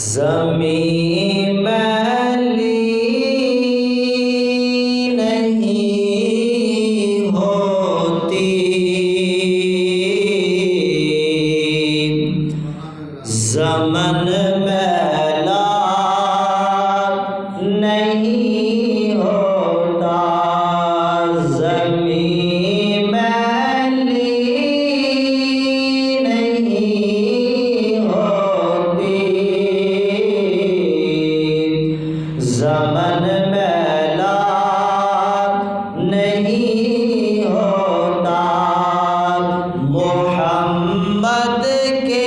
زمین میلی نہیں ہوتی، زمن میلا نہیں ہوتا، زمین میلی نہیں ہوتی، زمن میلا نہیں ہوتا، محمد کے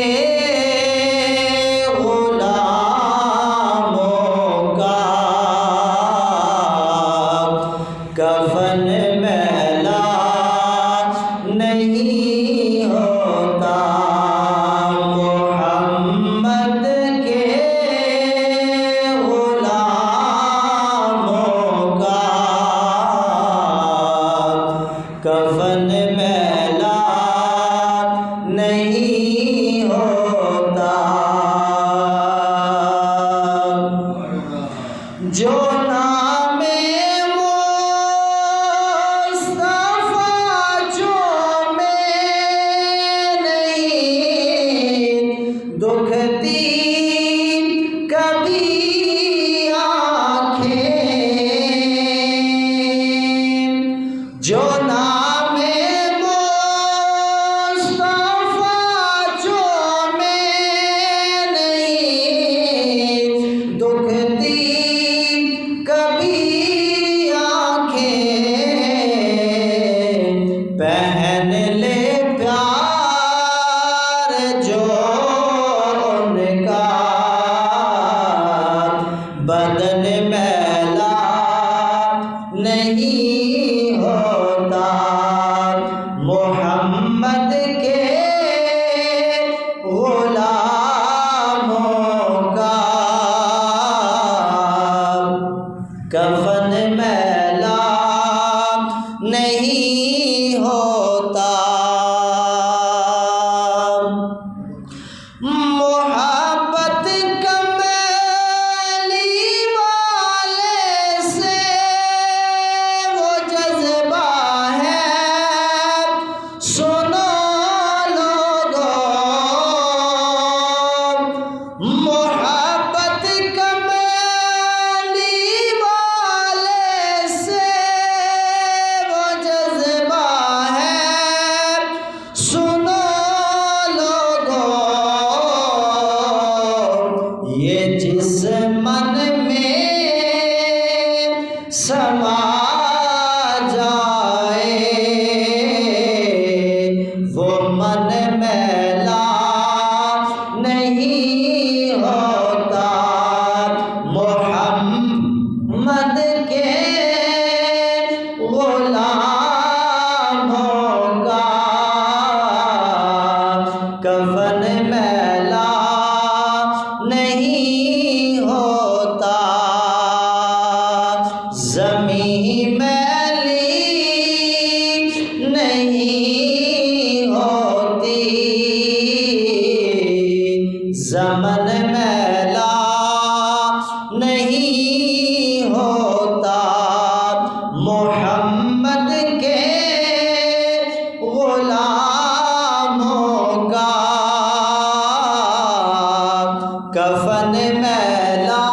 غلاموں کا کفن میلا نہیں ہوتا، محمد کے غلاموں کا کفن میلا نہیں ہوتا، جو نام مصطفیٰ جو میں نہیں دکھتی کبھی آنکھیں، جو نام مصطفیٰ جو میں نہیں دکھتی کبھی آنکھیں، پہن لے پیار جو ان کا بدن میلا نہیں ہوتا، محمد کے غلاموں کا کفن میلا نہیں ہوتا، محبت کملی والے سے وہ جذبہ ہے، سنو لوگوں، محبت کملی والے سے وہ جذبہ ہے، سنو لوگوں، یہ جس من میں سما جائے وہ من میلا نہیں ہوتا، محمد کے غلاموں کا کفن میلا نہیں ہوتا، زمین میلی نہیں ہوتی، زمن میلا نہیں ہوتا، محمد کے غلاموں کا کفن میلا